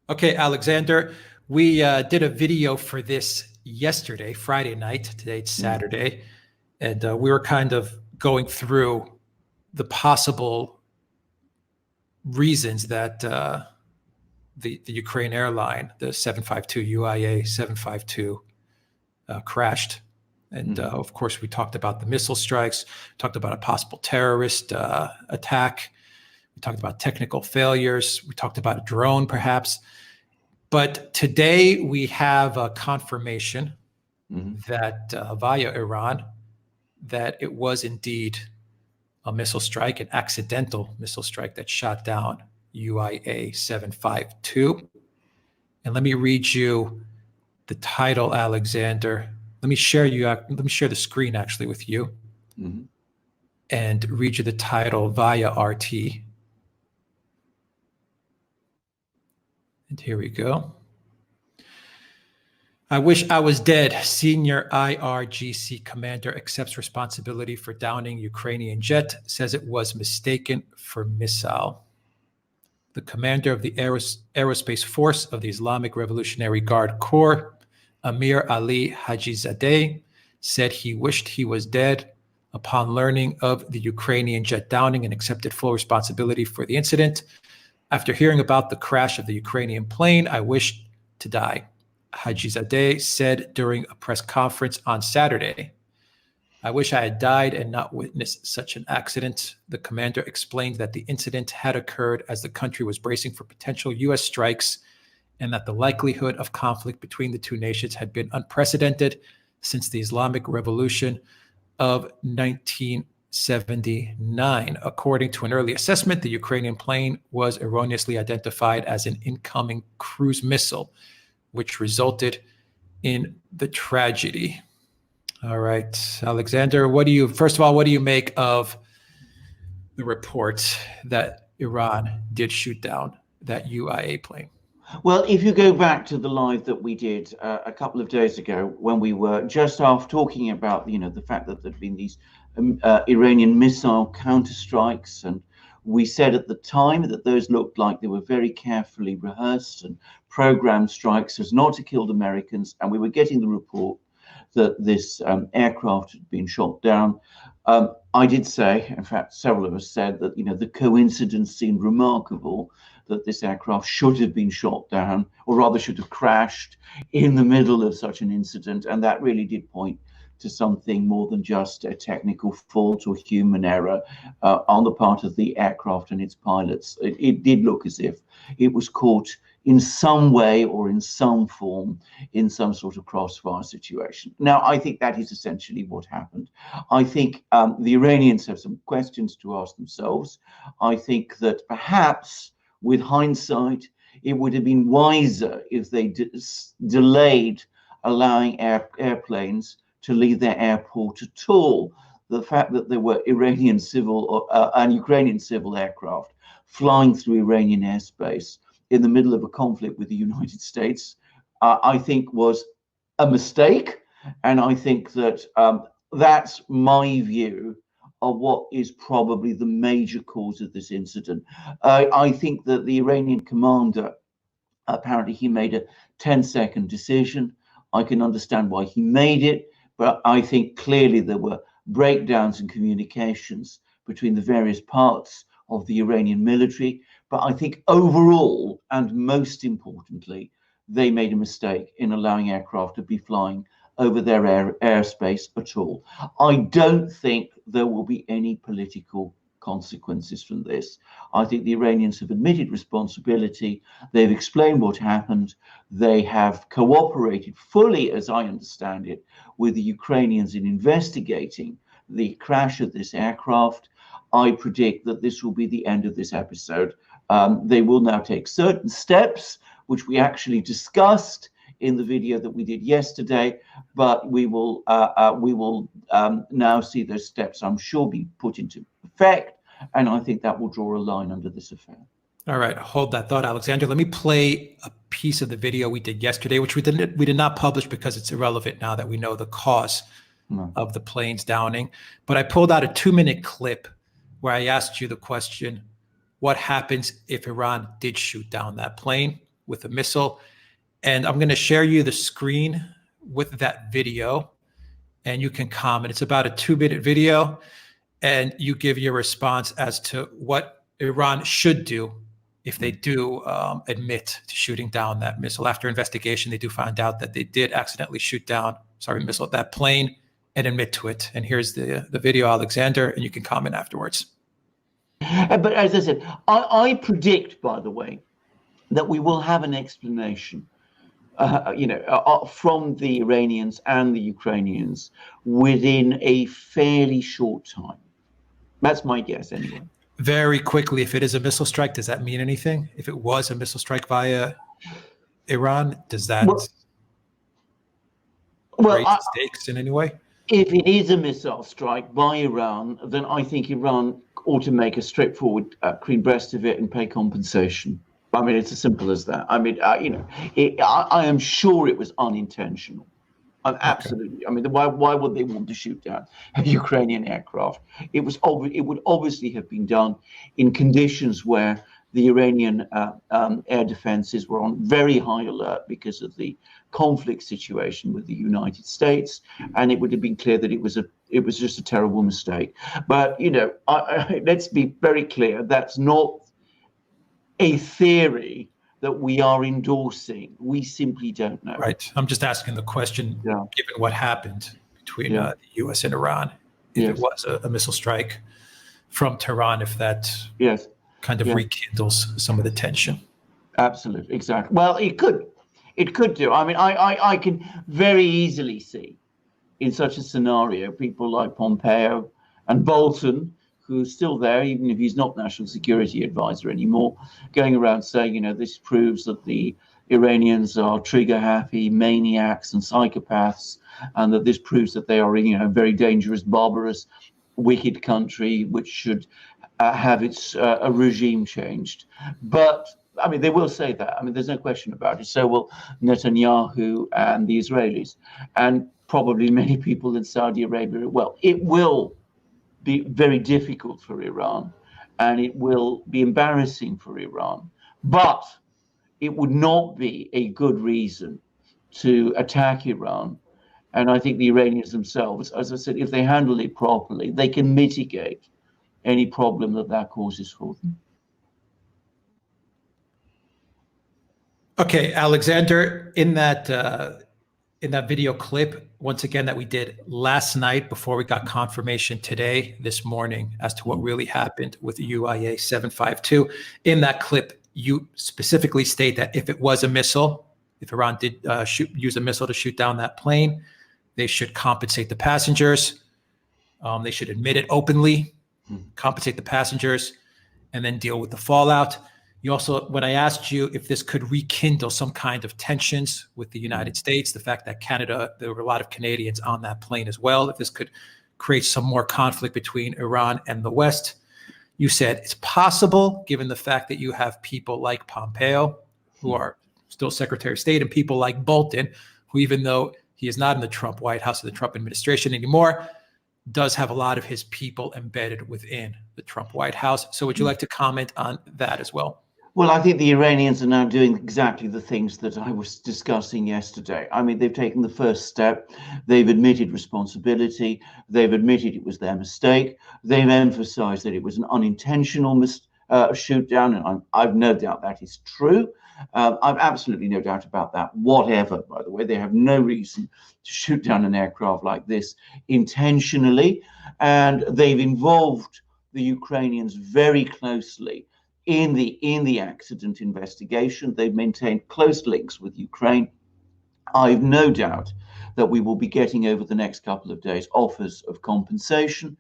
Okay, Alexander, we did a video for this yesterday, Friday night. Today it's Saturday. And we were kind of going through the possible reasons that the Ukraine airline, the 752 UIA 752, crashed. And of course, we talked about the missile strikes, talked about a possible terrorist attack. We talked about technical failures. We talked about a drone, perhaps. But today we have a confirmation that via Iran, that it was indeed a missile strike, an accidental missile strike that shot down UIA 752. And let me read you the title, Alexander. Let me share the screen actually with you and read you the title via RT. And here we go. I wish I was dead. Senior IRGC commander accepts responsibility for downing Ukrainian jet, says it was mistaken for missile. The commander of the aerospace force of the Islamic Revolutionary Guard Corps, Amir Ali Hajizadeh, said he wished he was dead upon learning of the Ukrainian jet downing and accepted full responsibility for the incident. After hearing about the crash of the Ukrainian plane, I wished to die, Hajizadeh said during a press conference on Saturday. I wish I had died and not witnessed such an accident. The commander explained that the incident had occurred as the country was bracing for potential U.S. strikes and that the likelihood of conflict between the two nations had been unprecedented since the Islamic Revolution of 1979. According to an early assessment, the Ukrainian plane was erroneously identified as an incoming cruise missile, which resulted in the tragedy. All right, Alexander, first of all, what do you make of the reports that Iran did shoot down that UIA plane? Well, if you go back to the live that we did a couple of days ago, when we were just after talking about, the fact that there'd been these Iranian missile counterstrikes, and we said at the time that those looked like they were very carefully rehearsed and programmed strikes as not to kill Americans, and we were getting the report that this aircraft had been shot down. I did say, in fact, several of us said that, the coincidence seemed remarkable that this aircraft should have been shot down, or rather should have crashed in the middle of such an incident. And that really did point to something more than just a technical fault or human error on the part of the aircraft and its pilots. It did look as if it was caught in some way or in some form in some sort of crossfire situation. Now, I think that is essentially what happened. I think the Iranians have some questions to ask themselves. I think that perhaps with hindsight, it would have been wiser if they delayed allowing airplanes to leave their airport at all. The fact that there were Iranian civil and Ukrainian civil aircraft flying through Iranian airspace in the middle of a conflict with the United States, I think was a mistake. And I think that that's my view of what is probably the major cause of this incident. I think that the Iranian commander, apparently he made a 10-second decision. I can understand why he made it, but I think clearly there were breakdowns in communications between the various parts of the Iranian military. But I think overall, and most importantly, they made a mistake in allowing aircraft to be flying over their airspace at all. I don't think there will be any political consequences from this. I think the Iranians have admitted responsibility. They've explained what happened. They have cooperated fully, as I understand it, with the Ukrainians in investigating the crash of this aircraft. I predict that this will be the end of this episode. They will now take certain steps, which we actually discussed in the video that we did yesterday, but we will now see those steps, I'm sure, be put into effect, and I think that will draw a line under this affair. All right, hold that thought, Alexander. Let me play a piece of the video we did yesterday, which we did not publish because it's irrelevant now that we know the cause of the plane's downing. But I pulled out a 2-minute clip where I asked you the question, what happens if Iran did shoot down that plane? with a missile. And I'm going to share you the screen with that video, and you can comment. It's about a 2-minute video, and you give your response as to what Iran should do if they do admit to shooting down that missile. After investigation, they do find out that they did accidentally shoot down, that plane, and admit to it. And here's the video, Alexander, and you can comment afterwards. But as I said, I predict, by the way, that we will have an explanation, from the Iranians and the Ukrainians within a fairly short time. That's my guess, anyway. Very quickly, if it is a missile strike, does that mean anything? If it was a missile strike via Iran, does that raise the stakes in any way? If it is a missile strike by Iran, then I think Iran ought to make a straightforward clean breast of it and pay compensation. I mean, it's as simple as that. I mean, I am sure it was unintentional. Absolutely. I mean, why would they want to shoot down a Ukrainian aircraft? It would obviously have been done in conditions where the Iranian air defenses were on very high alert because of the conflict situation with the United States, and it would have been clear that it was just a terrible mistake. But let's be very clear: that's not a theory that we are endorsing. We simply don't know. Right. I'm just asking the question, given what happened between the U.S. and Iran, if it was a missile strike from Tehran, if that kind of rekindles some of the tension. Absolutely, exactly. Well, it could do. I mean, I can very easily see in such a scenario people like Pompeo and Bolton, who's still there, even if he's not national security advisor anymore, going around saying, this proves that the Iranians are trigger-happy maniacs and psychopaths, and that this proves that they are a very dangerous, barbarous, wicked country which should have its regime changed. But, I mean, they will say that. I mean, there's no question about it. So will Netanyahu and the Israelis, and probably many people in Saudi Arabia. Well, it will be very difficult for Iran, and it will be embarrassing for Iran, but it would not be a good reason to attack Iran. And I think the Iranians themselves, as I said, if they handle it properly, they can mitigate any problem that causes for them. Okay, Alexander, in that video clip, once again, that we did last night before we got confirmation this morning as to what really happened with UIA 752. In that clip, you specifically state that if it was a missile, if Iran did use a missile to shoot down that plane, they should compensate the passengers. They should admit it openly, compensate the passengers, and then deal with the fallout. You also, when I asked you if this could rekindle some kind of tensions with the United States, the fact that there were a lot of Canadians on that plane as well, if this could create some more conflict between Iran and the West, you said it's possible, given the fact that you have people like Pompeo, who are still Secretary of State, and people like Bolton, who, even though he is not in the Trump White House or the Trump administration anymore, does have a lot of his people embedded within the Trump White House. So would you like to comment on that as well? Well, I think the Iranians are now doing exactly the things that I was discussing yesterday. I mean, they've taken the first step. They've admitted responsibility. They've admitted it was their mistake. They've emphasized that it was an unintentional shoot down, and I've no doubt that is true. I've absolutely no doubt about that. Whatever, by the way, they have no reason to shoot down an aircraft like this intentionally, and they've involved the Ukrainians very closely in the accident investigation. They've maintained close links with Ukraine. I've no doubt that we will be getting over the next couple of days offers of compensation,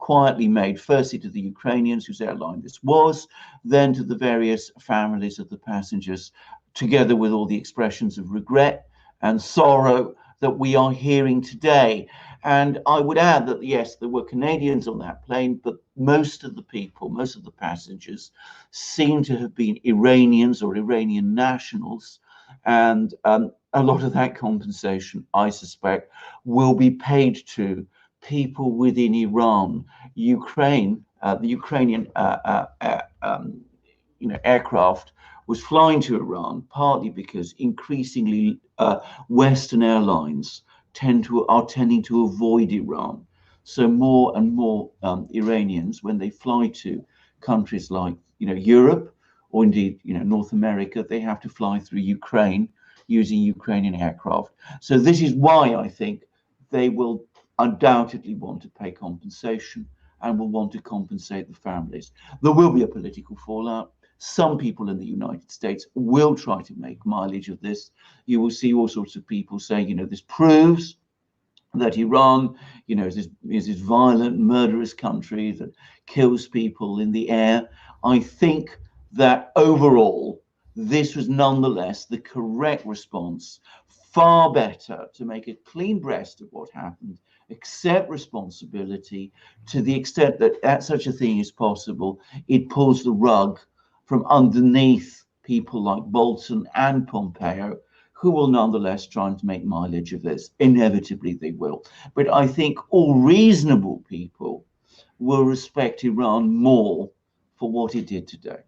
quietly made, firstly to the Ukrainians whose airline this was, then to the various families of the passengers, together with all the expressions of regret and sorrow that we are hearing today. And I would add that, yes, there were Canadians on that plane, but most of the people, most of the passengers seem to have been Iranians or Iranian nationals. And a lot of that compensation, I suspect, will be paid to people within Iran. Ukraine, the Ukrainian aircraft was flying to Iran, partly because increasingly Western airlines are tending to avoid Iran. So more and more Iranians, when they fly to countries like Europe or indeed North America, they have to fly through Ukraine using Ukrainian aircraft. So this is why I think they will undoubtedly want to pay compensation and will want to compensate the families. There will be a political fallout. Some people in the United States will try to make mileage of this. You will see all sorts of people saying, this proves that Iran, is this violent, murderous country that kills people in the air. I think that overall, this was nonetheless the correct response. Far better to make a clean breast of what happened, accept responsibility to the extent that such a thing is possible. It pulls the rug from underneath people like Bolton and Pompeo, who will nonetheless try to make mileage of this. Inevitably they will. But I think all reasonable people will respect Iran more for what it did today.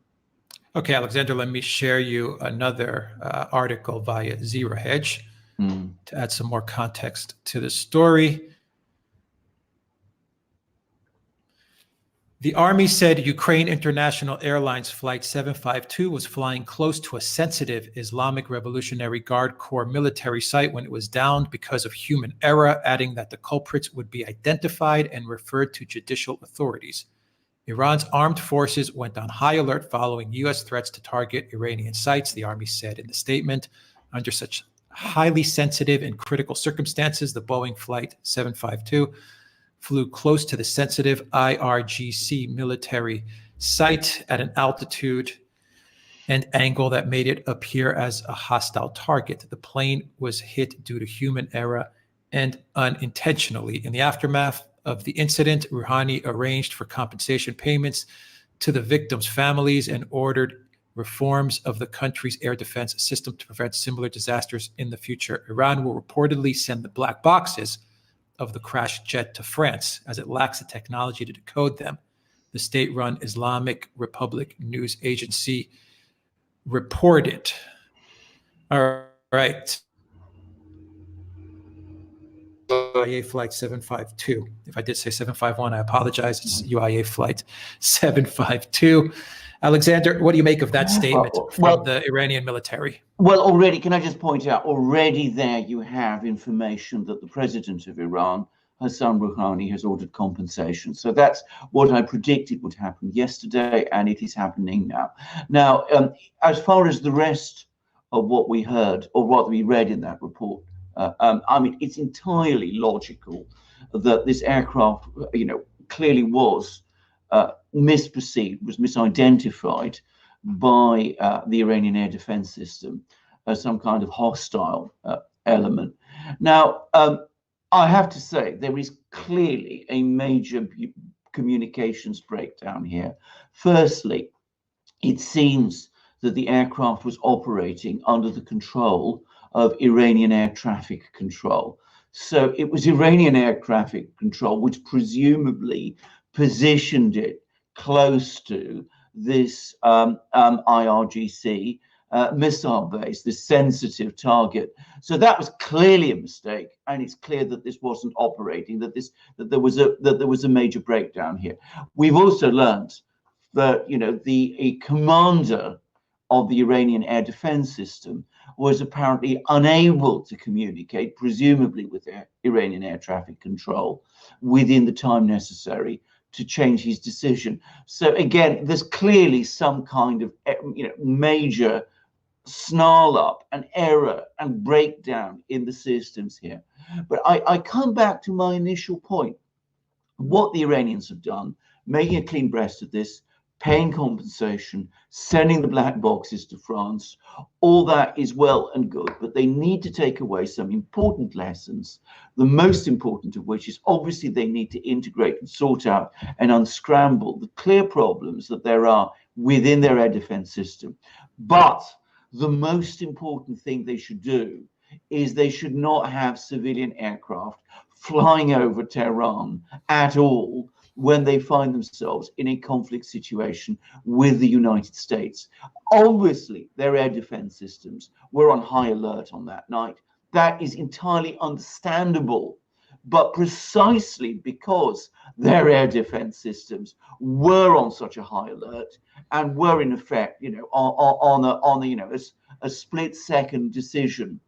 Okay, Alexander, let me share you another article via Zero Hedge to add some more context to the story. The Army said Ukraine International Airlines Flight 752 was flying close to a sensitive Islamic Revolutionary Guard Corps military site when it was downed because of human error, adding that the culprits would be identified and referred to judicial authorities. Iran's armed forces went on high alert following U.S. threats to target Iranian sites, the Army said in the statement. Under such highly sensitive and critical circumstances, the Boeing Flight 752 flew close to the sensitive IRGC military site at an altitude and angle that made it appear as a hostile target. The plane was hit due to human error and unintentionally. In the aftermath of the incident, Rouhani arranged for compensation payments to the victims' families and ordered reforms of the country's air defense system to prevent similar disasters in the future. Iran will reportedly send the black boxes of the crashed jet to France, as it lacks the technology to decode them, the state-run Islamic Republic news agency reported. All right. UIA flight 752. If I did say 751, I apologize. It's UIA flight 752. Alexander, what do you make of that statement from the Iranian military? Well, already, can I just point out, already there you have information that the president of Iran, Hassan Rouhani, has ordered compensation. So that's what I predicted would happen yesterday, and it is happening now. Now, as far as the rest of what we heard or what we read in that report, I mean, it's entirely logical that this aircraft, clearly was misperceived, was misidentified by the Iranian air defense system as some kind of hostile element. Now, I have to say, there is clearly a major communications breakdown here. Firstly, it seems that the aircraft was operating under the control of Iranian air traffic control. So it was Iranian air traffic control which presumably positioned it close to this IRGC missile base, this sensitive target. So that was clearly a mistake, and it's clear that this wasn't operating, that there was a major breakdown here. We've also learned that the commander of the Iranian air defense system was apparently unable to communicate, presumably with Iranian air traffic control, within the time necessary to change his decision. So again, there's clearly some kind of major snarl up and error and breakdown in the systems here. But I come back to my initial point. What the Iranians have done, making a clean breast of this, paying compensation, sending the black boxes to France, all that is well and good, but they need to take away some important lessons, the most important of which is obviously they need to integrate and sort out and unscramble the clear problems that there are within their air defense system. But the most important thing they should do is they should not have civilian aircraft flying over Tehran at all, when they find themselves in a conflict situation with the United States. Obviously, their air defense systems were on high alert on that night. That is entirely understandable. But precisely because their air defense systems were on such a high alert and were in effect, on a split-second decision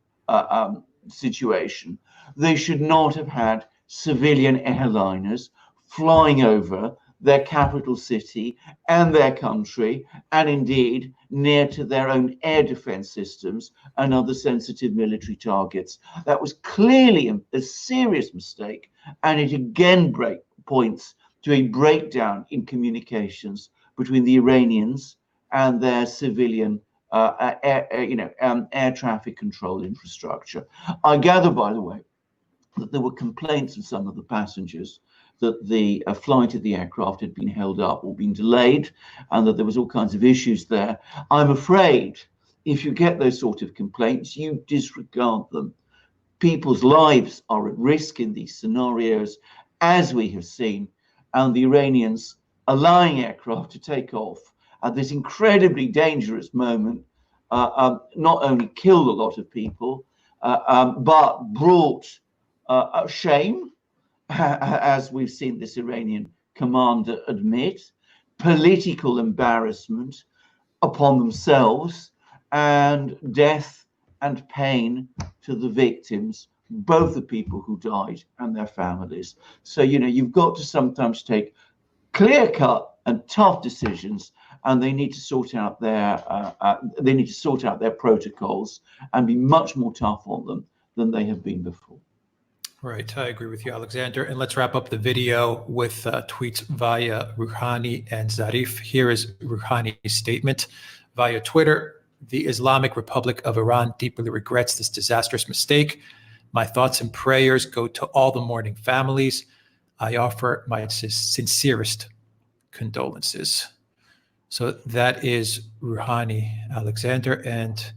situation, they should not have had civilian airliners flying over their capital city and their country, and indeed near to their own air defense systems and other sensitive military targets. That was clearly a serious mistake, and it again points to a breakdown in communications between the Iranians and their civilian air traffic control infrastructure. I gather, by the way, that there were complaints of some of the passengers that the flight of the aircraft had been held up or been delayed, and that there was all kinds of issues there. I'm afraid if you get those sort of complaints, you disregard them. People's lives are at risk in these scenarios, as we have seen, and the Iranians allowing aircraft to take off at this incredibly dangerous moment not only killed a lot of people, but brought shame, as we've seen this Iranian commander admit, political embarrassment upon themselves, and death and pain to the victims, both the people who died and their families. So, you've got to sometimes take clear-cut and tough decisions, and they need to sort out their protocols and be much more tough on them than they have been before. Right, I agree with you, Alexander. And let's wrap up the video with tweets via Rouhani and Zarif. Here is Rouhani's statement via Twitter. The Islamic Republic of Iran deeply regrets this disastrous mistake. My thoughts and prayers go to all the mourning families. I offer my sincerest condolences. So that is Rouhani, Alexander. And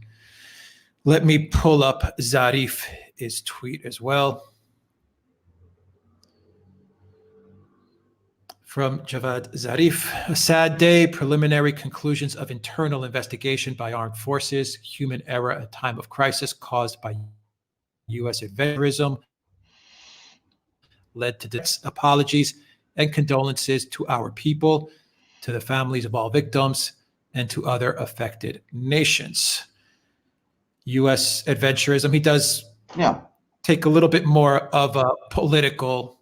let me pull up Zarif's tweet as well. From Javad Zarif, a sad day, preliminary conclusions of internal investigation by armed forces, human error at a time of crisis caused by U.S. adventurism led to this. Apologies and condolences to our people, to the families of all victims, and to other affected nations. U.S. adventurism, he does take a little bit more of a political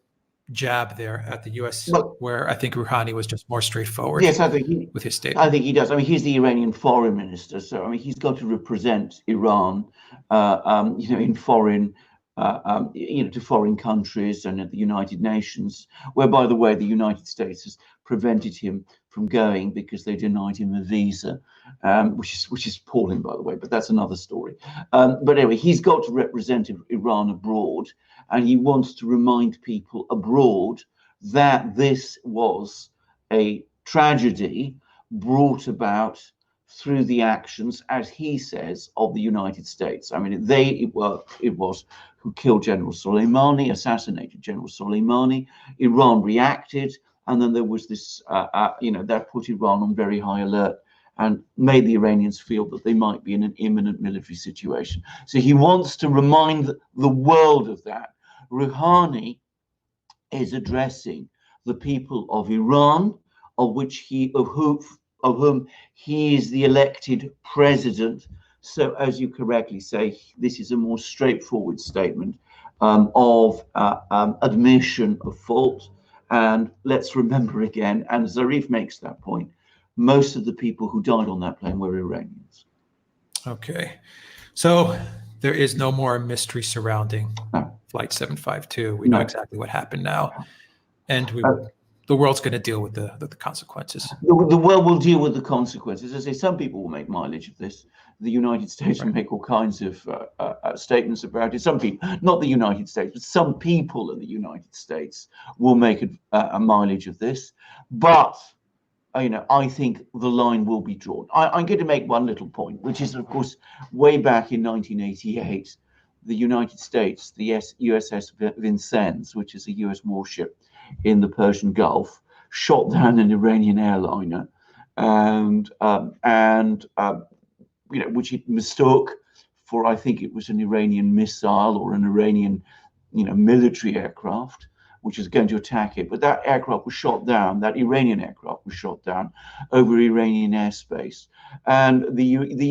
jab there at the U.S., where I think Rouhani was just more straightforward. Yes, I think with his statement. I think he does. I mean, he's the Iranian foreign minister, so he's got to represent Iran, in foreign, to foreign countries and at the United Nations, where, by the way, the United States has prevented him from going because they denied him a visa, which is appalling, by the way, but that's another story. But anyway, he's got to represent Iran abroad, and he wants to remind people abroad that this was a tragedy brought about through the actions, as he says, of the United States. I mean, it was who killed General Soleimani, assassinated General Soleimani. Iran reacted, and then there was this, that put Iran on very high alert and made the Iranians feel that they might be in an imminent military situation. So he wants to remind the world of that. Rouhani is addressing the people of Iran, of whom he is the elected president. So, as you correctly say, this is a more straightforward statement of admission of fault. And let's remember again, and Zarif makes that point, most of the people who died on that plane were Iranians. Okay. So there is no more mystery surrounding Flight 752. We know exactly what happened now. And the world's going to deal with the consequences. The world will deal with the consequences. As I say, some people will make mileage of this. The United States will make all kinds of statements about it. Some people, not the United States, but some people in the United States will make a mileage of this. But, I think the line will be drawn. I'm going to make one little point, which is, of course, way back in 1988, the United States, the USS Vincennes, which is a US warship, in the Persian Gulf, shot down an Iranian airliner, and which it mistook for, I think it was an Iranian missile or an Iranian, military aircraft, which is going to attack it. But that aircraft was shot down, that Iranian aircraft was shot down over Iranian airspace. And the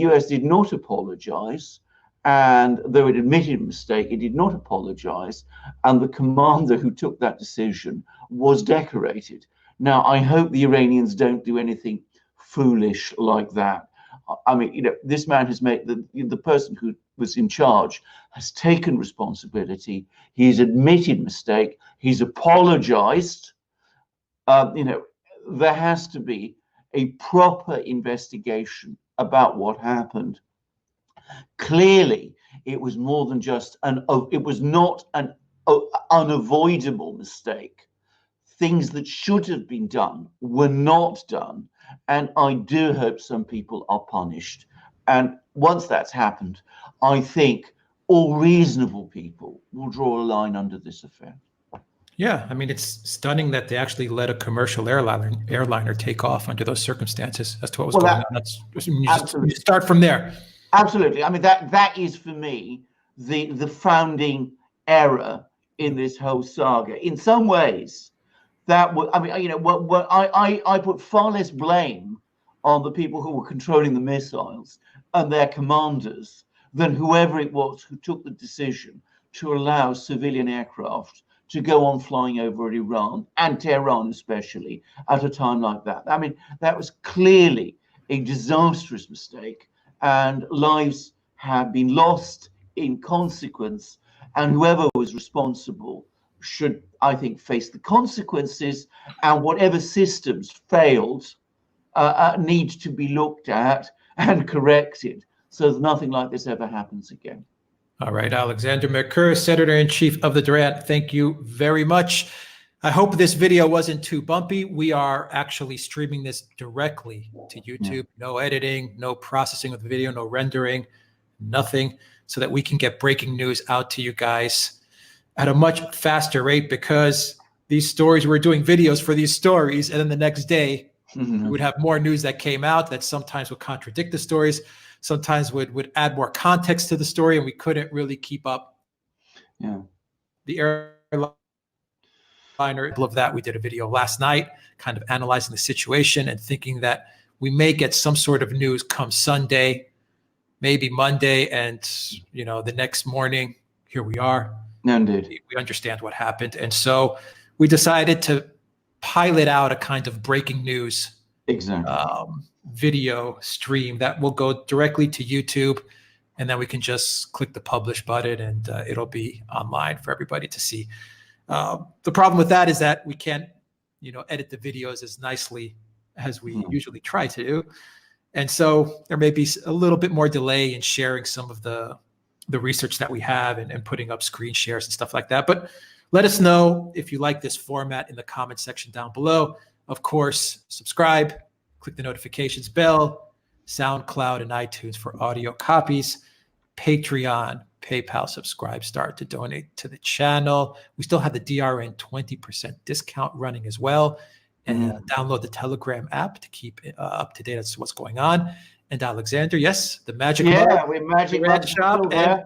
US did not apologize. And though it admitted a mistake, it did not apologize. And the commander who took that decision was decorated. Now, I hope the Iranians don't do anything foolish like that. I mean, this man has made the person who was in charge has taken responsibility. He's admitted mistake. He's apologized. There has to be a proper investigation about what happened. Clearly, it was more than just it was not an unavoidable mistake. Things that should have been done were not done. And I do hope some people are punished. And once that's happened, I think all reasonable people will draw a line under this affair. Yeah, I mean, it's stunning that they actually let a commercial airliner take off under those circumstances as to what was going on. You start from there. Absolutely. I mean, that is for me the founding error in this whole saga. In some ways, that would, I mean, I put far less blame on the people who were controlling the missiles and their commanders than whoever it was who took the decision to allow civilian aircraft to go on flying over Iran and Tehran especially at a time like that. I mean, that was clearly a disastrous mistake, and lives have been lost in consequence, and whoever was responsible should, I think, face the consequences, and whatever systems failed need to be looked at and corrected so that nothing like this ever happens again. All right, Alexander Mercouris, Editor-in-Chief of the Duran, thank you very much. I hope this video wasn't too bumpy. We are actually streaming this directly to YouTube. No editing, no processing of the video, no rendering, nothing, so that we can get breaking news out to you guys at a much faster rate, because these stories, we're doing videos for these stories, and then the next day we would have more news that came out that sometimes would contradict the stories, sometimes would add more context to the story, and we couldn't really keep up. Yeah. The airliner of that, we did a video last night kind of analyzing the situation and thinking that we may get some sort of news come Sunday, maybe Monday, and the next morning, here we are. No, indeed. We understand what happened. And so we decided to pilot out a kind of breaking news video stream that will go directly to YouTube. And then we can just click the publish button, and it'll be online for everybody to see. The problem with that is that we can't, edit the videos as nicely as we usually try to do. And so there may be a little bit more delay in sharing some of the research that we have and putting up screen shares and stuff like that. But let us know if you like this format in the comment section down below. Of course, subscribe, click the notifications bell, SoundCloud and iTunes for audio copies, Patreon, PayPal, Subscribe, Start to donate to the channel. We still have the DRN 20% discount running as well. And download the Telegram app to keep up to date as to what's going on. And Alexander, yes, the magic mug, we're magic mug shop. And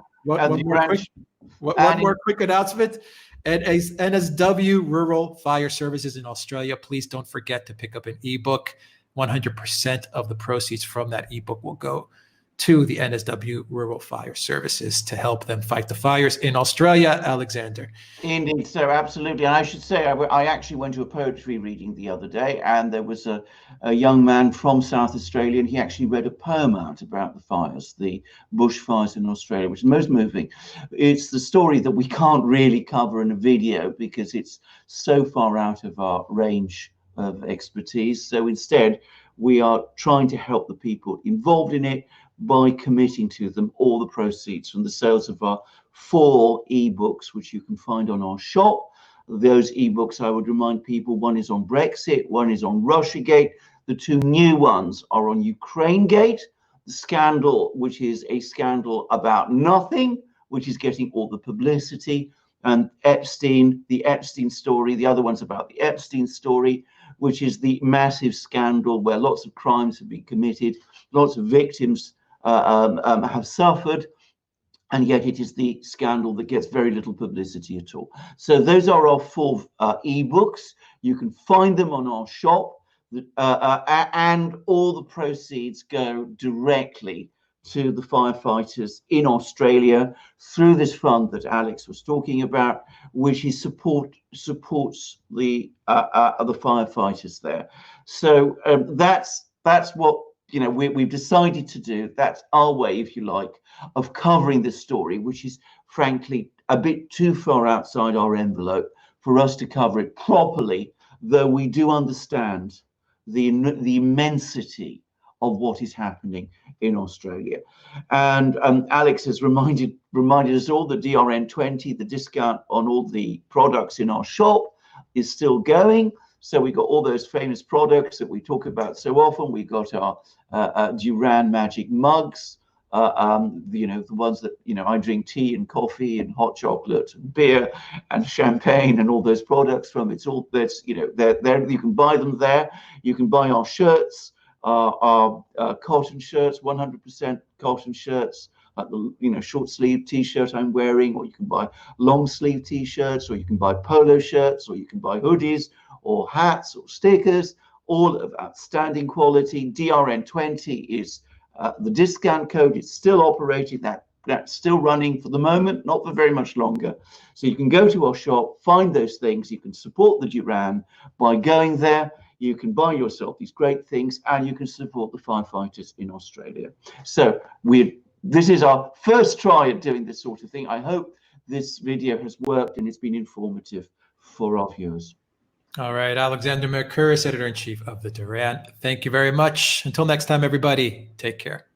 one more quick announcement. And NSW Rural Fire Services in Australia, please don't forget to pick up an ebook. 100% of the proceeds from that ebook will go to the NSW Rural Fire Services to help them fight the fires in Australia. Alexander. Indeed, so absolutely. And I should say, I actually went to a poetry reading the other day, and there was a young man from South Australia, and he actually read a poem out about the fires, the bushfires in Australia, which is most moving. It's the story that we can't really cover in a video because it's so far out of our range of expertise. So instead, we are trying to help the people involved in it by committing to them all the proceeds from the sales of our 4 ebooks, which you can find on our shop. Those ebooks, I would remind people, one is on Brexit, one is on Russiagate. The 2 new ones are on Ukrainegate, the scandal, which is a scandal about nothing, which is getting all the publicity. and Epstein, the Epstein story. The other one's about the Epstein story, which is the massive scandal where lots of crimes have been committed, lots of victims have suffered, and yet it is the scandal that gets very little publicity at all. So those are our 4 ebooks. You can find them on our shop, and all the proceeds go directly to the firefighters in Australia through this fund that Alex was talking about, which is supports the firefighters there. So that's what we've decided to do. That's our way, if you like, of covering this story, which is frankly a bit too far outside our envelope for us to cover it properly, though we do understand the immensity of what is happening in Australia. And Alex has reminded us all the DRN20, the discount on all the products in our shop, is still going. So we got all those famous products that we talk about so often. We got our Duran magic mugs, the ones that I drink tea and coffee and hot chocolate and beer and champagne and all those products from. It's all that's they're there. You can buy them there. You can buy our shirts, our cotton shirts, 100% cotton shirts, like the short sleeve t-shirt I'm wearing, or you can buy long sleeve t-shirts, or you can buy polo shirts, or you can buy hoodies or hats or stickers, all of outstanding quality. DRN20 is the discount code. It's still operating. That's still running for the moment, not for very much longer. So you can go to our shop, find those things. You can support the Duran by going there. You can buy yourself these great things, and you can support the firefighters in Australia. So this is our first try at doing this sort of thing. I hope this video has worked and it's been informative for our viewers. All right, Alexander Mercouris, Editor-in-Chief of the Duran. Thank you very much. Until next time, everybody, take care.